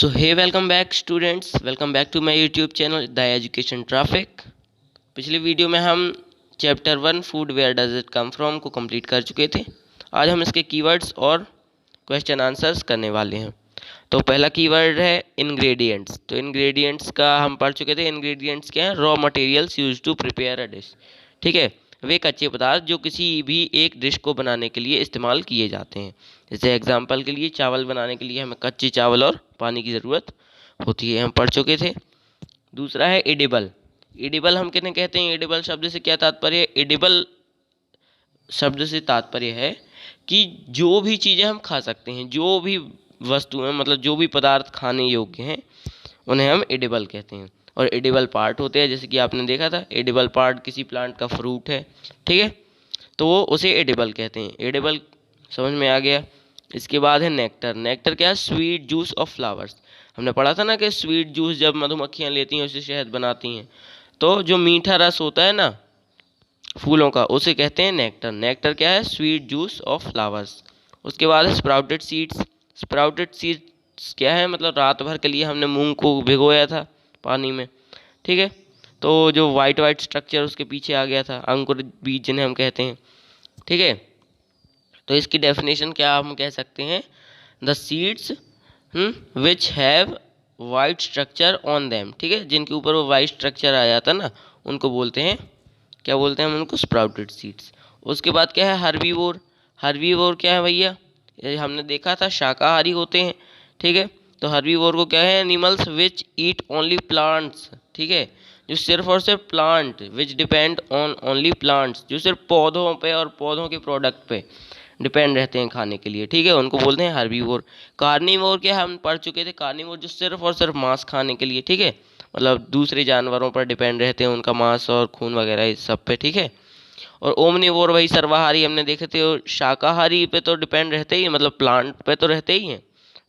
So hey, welcome back students, welcome back to my YouTube channel the education traffic. पिछली video में हम chapter 1 food where does it come from को complete कर चुके थे। आज हम इसके कीवर्ड्स और क्वेश्चन आंसर्स करने वाले हैं। तो पहला कीवर्ड है इंग्रेडिएंट्स। तो इंग्रेडिएंट्स का हम पढ़ चुके थे। इंग्रेडिएंट्स क्या है? Raw materials use to prepare a dish. ठीक है, वे कच्चे पदार्थ जो किसी भी एक डिश को बनाने के लिए इस्तेमाल किए जाते हैं। जैसे एग्जांपल के लिए चावल बनाने के लिए हमें कच्चे चावल और पानी की ज़रूरत होती है, हम पढ़ चुके थे। दूसरा है एडिबल। एडिबल हम किन्हें कहते हैं? एडिबल शब्द से क्या तात्पर्य है? एडिबल शब्द से तात्पर्य है कि जो भी चीज़ें हम खा सकते हैं, जो भी वस्तुएं, मतलब जो भी पदार्थ खाने योग्य हैं, उन्हें हम एडिबल कहते हैं। और एडिबल पार्ट होते हैं, जैसे कि आपने देखा था, एडिबल पार्ट किसी प्लांट का फ्रूट है, ठीक है, तो वो उसे एडिबल कहते हैं। एडिबल समझ में आ गया। इसके बाद है नेक्टर। नेक्टर क्या है? Sweet juice of flowers. हमने पढ़ा था ना कि स्वीट जूस जब मधुमक्खियाँ लेती हैं, उससे शहद बनाती हैं, तो जो मीठा रस होता है ना फूलों का, उसे कहते हैं नेक्टर। नेक्टर क्या है? Sweet juice of flowers. उसके बाद है स्प्राउटेड सीड्स। स्प्राउटेड सीड्स क्या है? मतलब रात भर के लिए हमने मूंग को भिगोया था पानी में, ठीक है, तो जो वाइट वाइट स्ट्रक्चर उसके पीछे आ गया था, अंकुर बीज जिन्हें हम कहते हैं, ठीक है। तो इसकी डेफिनेशन क्या हम कह सकते हैं? The seeds which have white structure on them, ठीक है, जिनके ऊपर वो वाइट स्ट्रक्चर आ जाता ना, उनको बोलते हैं, क्या बोलते हैं हम उनको? Sprouted seeds. उसके बाद क्या है? हर्बीवोर। हर्बीवोर क्या है भैया? ये हमने देखा था शाकाहारी होते हैं, ठीक है। तो हर्बीवोर को क्या है? Animals which eat only plants, ठीक है, जो सिर्फ और सिर्फ plant, which depend on only plants, जो सिर्फ पौधों पे और पौधों के प्रोडक्ट पे डिपेंड रहते हैं खाने के लिए, ठीक है, उनको बोलते हैं हर्बीवोर। कार्निवोर क्या हम पढ़ चुके थे? कार्निवोर जो सिर्फ और सिर्फ मांस खाने के लिए, ठीक है, मतलब दूसरे जानवरों पर डिपेंड रहते हैं, उनका मांस और खून वगैरह इस सब पे, ठीक है। और ओमनिवोर वही सर्वाहारी हमने देखे थे। और शाकाहारी पे तो डिपेंड रहते ही, मतलब प्लांट पे तो रहते ही हैं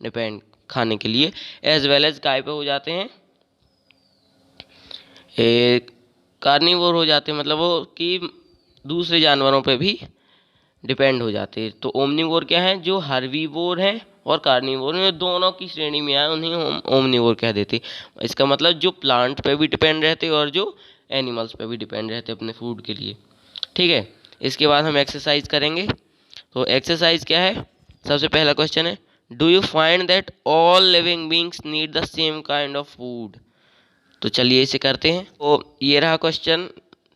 डिपेंड खाने के लिए। एज वेल एज काय पे हो जाते हैं? कार्निवोर हो जाते हैं, मतलब वो कि दूसरे जानवरों पे भी डिपेंड हो जाते हैं। तो ओमनिवोर क्या है? जो हर्बीवोर है और कार्निवोर है, दोनों की श्रेणी में आए, उन्हें हम ओमनिवोर कह देते हैं। इसका मतलब जो प्लांट पे भी डिपेंड रहते हैं और जो एनिमल्स पे भी डिपेंड रहते हैं अपने फूड के लिए, ठीक है। इसके बाद हम एक्सरसाइज करेंगे। तो एक्सरसाइज क्या है? सबसे पहला क्वेश्चन है, do you find that all living beings need the same kind of food? तो चलिए इसे करते हैं। तो ये रहा क्वेश्चन,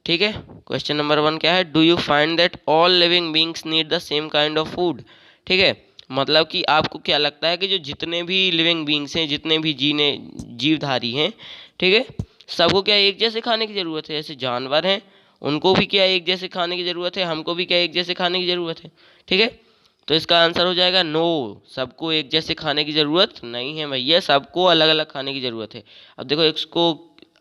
ठीक है। क्वेश्चन नंबर 1 क्या है? Do you find that all living beings need the same kind of food, ठीक है। मतलब कि आपको क्या लगता है कि जो जितने भी लिविंग बींग्स हैं, जितने भी जीवधारी हैं, ठीक है, सबको क्या एक जैसे खाने की ज़रूरत है? जैसे जानवर हैं, उनको भी क्या एक जैसे खाने की ज़रूरत है? हमको भी क्या एक जैसे खाने की ज़रूरत है? ठीक है, तो इसका आंसर हो जाएगा नो। सबको एक जैसे खाने की ज़रूरत नहीं है भैया, सबको अलग अलग खाने की ज़रूरत है। अब देखो इसको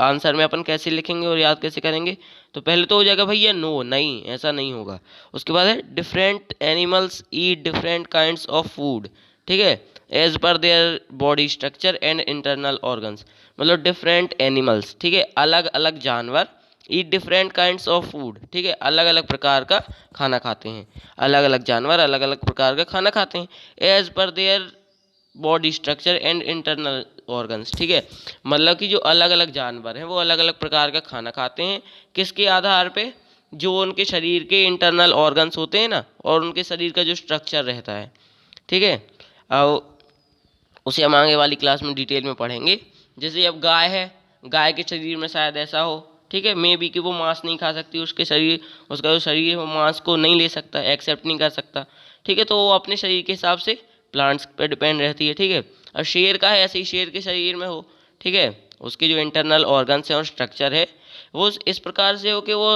आंसर में अपन कैसे लिखेंगे और याद कैसे करेंगे? तो पहले तो हो जाएगा भैया नो, नहीं, ऐसा नहीं होगा। उसके बाद है different animals eat different kinds of food, ठीक है, as per their body structure and internal organs. मतलब डिफरेंट एनिमल्स, ठीक है, अलग अलग जानवर, eat different kinds of food, ठीक है, अलग अलग प्रकार का खाना खाते हैं। अलग अलग जानवर अलग अलग प्रकार का खाना खाते हैं, as per their body structure and internal organs, ठीक है। मतलब कि जो अलग अलग जानवर हैं वो अलग अलग प्रकार का खाना खाते हैं, किसके आधार पे? जो उनके शरीर के इंटरनल ऑर्गन्स होते हैं ना, और उनके शरीर का जो स्ट्रक्चर रहता है, ठीक है। अब उसे हम आगे वाली क्लास में डिटेल में पढ़ेंगे। जैसे अब गाय है, गाय के शरीर में शायद ऐसा हो, ठीक है, मे बी कि वो मांस नहीं खा सकती, उसका जो शरीर है वो मांस को नहीं ले सकता, एक्सेप्ट नहीं कर सकता, ठीक है, तो वो अपने शरीर के हिसाब से प्लांट्स पे डिपेंड रहती है, ठीक है। और शेर का है ऐसे ही, शेर के शरीर में हो, ठीक है, उसके जो इंटरनल ऑर्गन्स हैं और स्ट्रक्चर है वो इस प्रकार से हो कि वो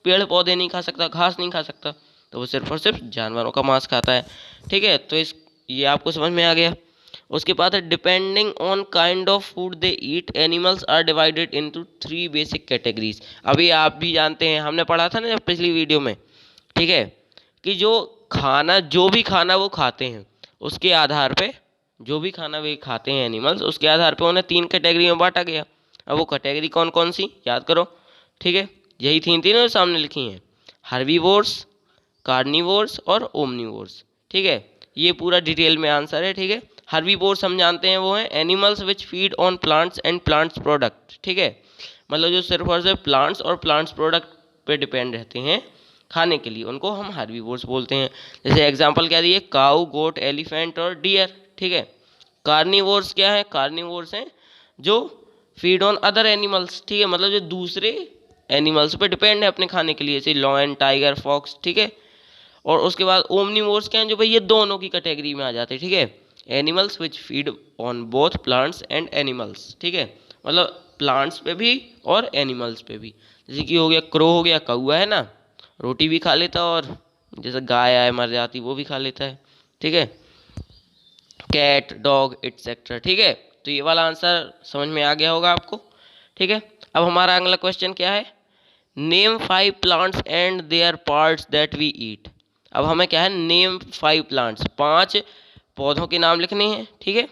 पेड़ पौधे नहीं खा सकता, घास नहीं खा सकता, तो वो सिर्फ और सिर्फ जानवरों का मांस खाता है, ठीक है। तो ये आपको समझ में आ गया। उसके बाद है depending on kind of food they eat animals are divided into 3 basic categories. अभी आप भी जानते हैं, हमने पढ़ा था ना पिछली वीडियो में, ठीक है, कि जो भी खाना वो खाते हैं उसके आधार पे, जो भी खाना वे खाते हैं एनिमल्स, उसके आधार पे उन्हें 3 कैटेगरी में बांटा गया। अब वो कैटेगरी कौन कौन सी याद करो, ठीक है, यही तीनों सामने लिखी हैं, हर्बीवोर्स, कार्निवोर्स और ओमनिवोर्स, ठीक है। ये पूरा डिटेल में आंसर है, ठीक है। हर्बीवोर्स हम जानते हैं वो हैं animals which feed on plants and plants product, ठीक है, मतलब जो सिर्फ और सिर्फ प्लांट्स और प्लांट्स प्रोडक्ट पे डिपेंड रहते हैं खाने के लिए, उनको हम हर्बीवोर्स बोलते हैं। जैसे एग्जांपल क्या दिए, काऊ, गोट, एलिफेंट और डियर, ठीक है। कार्निवोर्स क्या है, कार्निवोर्स हैं जो फीड ऑन अदर एनिमल्स, ठीक है, मतलब जो दूसरे एनिमल्स पे डिपेंड है अपने खाने के लिए, जैसे लॉयन, टाइगर, फॉक्स, ठीक है। और उसके बाद ओमनीवोर्स क्या हैं, जो भाई ये दोनों की कैटेगरी में आ जाते हैं, ठीक है, animals which feed on both plants and animals, ठीक है, मतलब प्लांट्स पे भी और एनिमल्स पे भी। जैसे कि हो गया क्रो, हो गया कौआ है ना, रोटी भी खा लेता और जैसे गाय आए मर जाती वो भी खा लेता है, ठीक है, कैट, डॉग एटसेट्रा, ठीक है। तो ये वाला आंसर समझ में आ गया होगा आपको, ठीक है। अब हमारा अगला क्वेश्चन क्या है, name 5 plants and their parts that we eat. अब हमें क्या है, नेम 5 प्लांट्स, 5 पौधों के नाम लिखने हैं, ठीक है,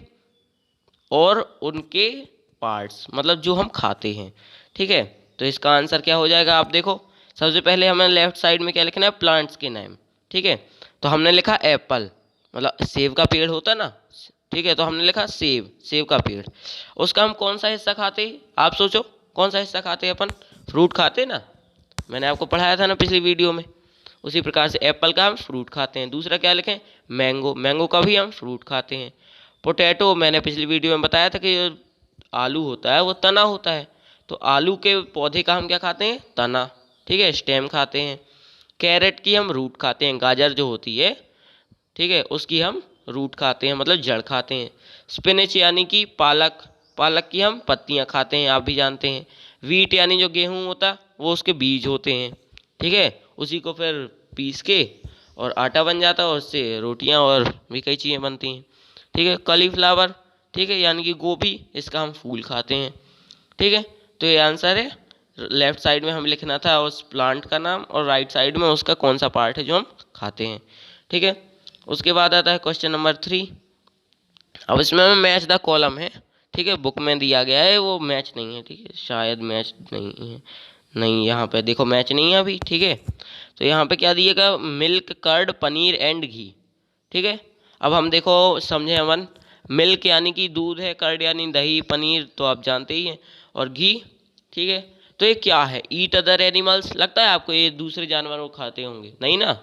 और उनके पार्ट्स मतलब जो हम खाते हैं, ठीक है। तो इसका आंसर क्या हो जाएगा, आप देखो, सबसे पहले हमें लेफ्ट साइड में क्या लिखना है, प्लांट्स के नाम, ठीक है। तो हमने लिखा एप्पल, मतलब सेब का पेड़ होता है ना, ठीक है, तो हमने लिखा सेब, सेब का पेड़। उसका हम कौन सा हिस्सा खाते हैं, आप सोचो कौन सा हिस्सा खाते हैं अपन, फ्रूट खाते हैं ना, मैंने आपको पढ़ाया था ना पिछली वीडियो में। उसी प्रकार से एप्पल का हम फ्रूट खाते हैं। दूसरा क्या लिखें, मैंगो, मैंगो का भी हम फ्रूट खाते हैं। पोटैटो, मैंने पिछली वीडियो में बताया था कि जो आलू होता है वो तना होता है, तो आलू के पौधे का हम क्या खाते हैं, तना, ठीक है, स्टेम खाते हैं। कैरेट की हम रूट खाते हैं, गाजर जो होती है, ठीक है, उसकी हम रूट खाते हैं, मतलब जड़ खाते हैं। स्पिनच यानी कि पालक, पालक की हम पत्तियां खाते हैं, आप भी जानते हैं। वीट यानी जो गेहूं होता वो उसके बीज होते हैं, ठीक है, उसी को फिर पीस के और आटा बन जाता है और उससे रोटियां और भी कई चीज़ें बनती हैं, ठीक है। कलीफ्लावर, ठीक है, यानी कि गोभी, इसका हम फूल खाते हैं, ठीक है। तो ये आंसर है, लेफ्ट साइड में हमें लिखना था उस प्लांट का नाम और राइट साइड में उसका कौन सा पार्ट है जो हम खाते हैं, ठीक है। उसके बाद आता है क्वेश्चन नंबर 3। अब इसमें हमें मैच द कॉलम है, ठीक है, बुक में दिया गया है, वो मैच नहीं है, ठीक है, शायद मैच नहीं है, नहीं यहाँ पे देखो मैच नहीं है अभी, ठीक है। तो यहाँ पे क्या दिएगा, मिल्क, कर्ड, पनीर एंड घी, ठीक है। अब हम देखो समझे अपन, मिल्क यानी कि दूध है, कर्ड यानी दही, पनीर तो आप जानते ही हैं, और घी, ठीक है। तो ये क्या है, ईट अदर एनिमल्स, लगता है आपको ये दूसरे जानवरों को खाते होंगे, नहीं ना,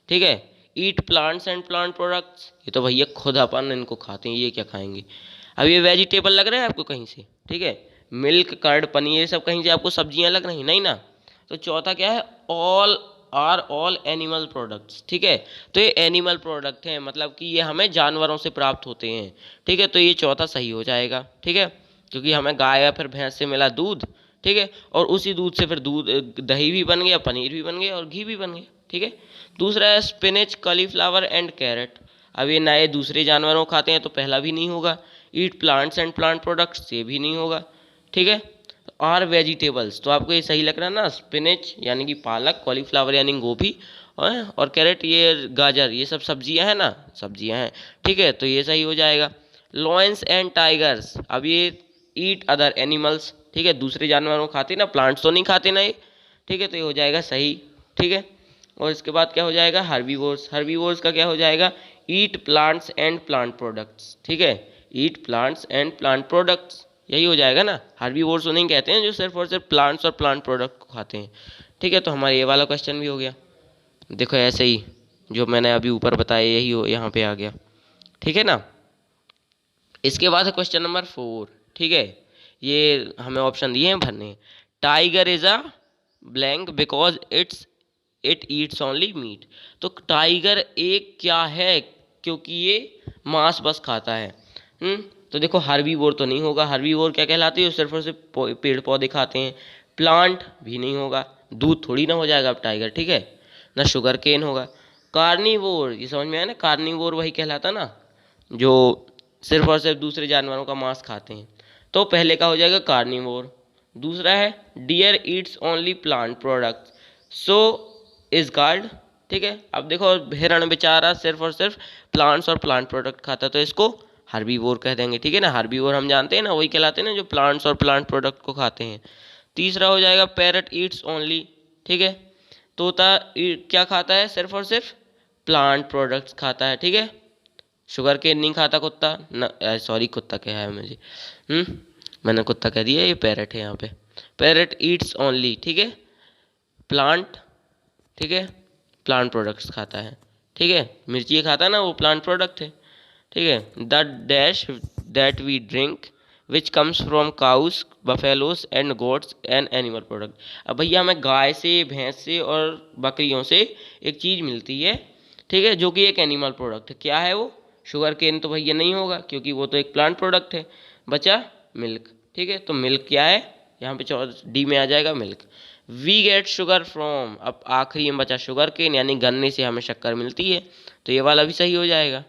ठीक है। ईट प्लांट्स एंड प्लांट प्रोडक्ट्स, ये तो भैया खुद अपन इनको खाते हैं, ये क्या खाएंगे। अब ये वेजिटेबल लग रहा है आपको कहीं से, ठीक है, मिल्क, कर्ड, पनीर, ये सब कहीं से आपको सब्जियां लग रही, नहीं ना। तो चौथा क्या है, all are all animal products, ठीक है। तो ये एनिमल प्रोडक्ट हैं, मतलब कि ये हमें जानवरों से प्राप्त होते हैं, ठीक है। तो ये चौथा सही हो जाएगा, ठीक है, क्योंकि हमें गाय या फिर भैंस से मिला दूध, ठीक है, और उसी दूध से फिर दूध दही भी बन गया, पनीर भी बन गया और घी भी बन गया, ठीक है। दूसरा है स्पिनच, कॉलीफ्लावर एंड कैरेट। अब ये नए दूसरे जानवरों को खाते हैं तो पहला भी नहीं होगा। ईट प्लांट्स एंड प्लांट प्रोडक्ट्स, ये भी नहीं होगा, ठीक है। आर वेजिटेबल्स, तो आपको ये सही लग रहा है ना, स्पिनच यानी कि पालक, कॉलीफ्लावर यानी गोभी, और कैरेट ये गाजर, ये सब सब्जियां हैं ना, सब्जियां हैं, ठीक है, तो ये सही हो जाएगा। लॉयंस एंड टाइगर्स, अब ये ईट अदर एनिमल्स, ठीक है, दूसरे जानवरों को खाते ना, प्लांट्स तो नहीं खाते ना ये, ठीक है, तो ये हो जाएगा सही, ठीक है। और इसके बाद क्या हो जाएगा, हर्बीवोर्स, हर्बीवोर्स का क्या हो जाएगा, ईट प्लांट्स एंड प्लांट प्रोडक्ट्स, ठीक है, ईट प्लांट्स एंड प्लांट प्रोडक्ट्स, यही हो जाएगा ना। हर्बीवोर्स उन्हें कहते हैं जो सिर्फ और सिर्फ प्लांट्स और प्लांट प्रोडक्ट को खाते हैं, ठीक है। तो हमारा ये वाला क्वेश्चन भी हो गया, देखो ऐसे ही जो मैंने अभी ऊपर बताया यही हो यहाँ पे आ गया, ठीक है ना। इसके बाद है क्वेश्चन नंबर 4, ठीक है, ये हमें ऑप्शन दिए हैं भरने। Tiger is a blank because it eats only meat. तो टाइगर एक क्या है, क्योंकि ये मांस बस खाता है। तो देखो हर्बीवोर तो नहीं होगा, हर्बीवोर क्या कहलाती है, सिर्फ और सिर्फ पेड़ पौधे खाते हैं। प्लांट भी नहीं होगा, दूध थोड़ी ना हो जाएगा अब टाइगर, ठीक है, ना शुगर केन होगा। कार्निवोर, ये समझ में आया ना, कार्निवोर वही कहलाता ना जो सिर्फ और सिर्फ दूसरे जानवरों का मांस खाते हैं। तो पहले का हो जाएगा कार्निवोर। दूसरा है deer eats only plant products, so is guard, ठीक है। अब देखो हिरण बेचारा सिर्फ और सिर्फ प्लांट्स और प्लांट प्रोडक्ट खाता है, तो इसको हर्बीवोर कह देंगे, ठीक है ना। हर्बीवोर हम जानते हैं ना, वही कहलाते हैं ना जो प्लांट्स और प्लांट प्रोडक्ट को खाते हैं। तीसरा हो जाएगा पैरट ईट्स ओनली, ठीक है, तोता क्या खाता है, सिर्फ और सिर्फ प्लांट प्रोडक्ट्स खाता है, ठीक है। शुगर केन नहीं खाता कुत्ता न, सॉरी कुत्ता क्या है मुझे, मैंने कुत्ता कह दिया, ये पैरट है यहाँ पे। पैरट ईट्स ओनली, ठीक है, प्लांट, ठीक है, प्लांट प्रोडक्ट्स खाता है, ठीक है, मिर्ची ये खाता है ना, वो प्लांट प्रोडक्ट है, ठीक है। The dash that we drink which comes from cows buffaloes and goats and animal product. अब भैया हमें गाय से, भैंस से और बकरियों से एक चीज़ मिलती है, ठीक है, जो कि एक एनिमल प्रोडक्ट है। क्या है वो? शुगर केन तो भैया नहीं होगा क्योंकि वो तो एक प्लांट प्रोडक्ट है। बचा मिल्क, ठीक है, तो मिल्क क्या है, यहाँ पे डी में आ जाएगा milk. We get sugar from, अब आखिरी में बचा शुगर केन, यानी गन्ने से हमें शक्कर मिलती है, तो ये वाला भी सही हो जाएगा।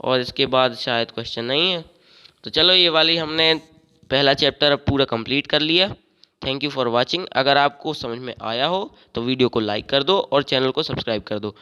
और इसके बाद शायद क्वेश्चन नहीं है, तो चलो ये वाली हमने पहला चैप्टर अब पूरा कंप्लीट कर लिया। Thank you for watching. अगर आपको समझ में आया हो तो वीडियो को लाइक कर दो और चैनल को सब्सक्राइब कर दो।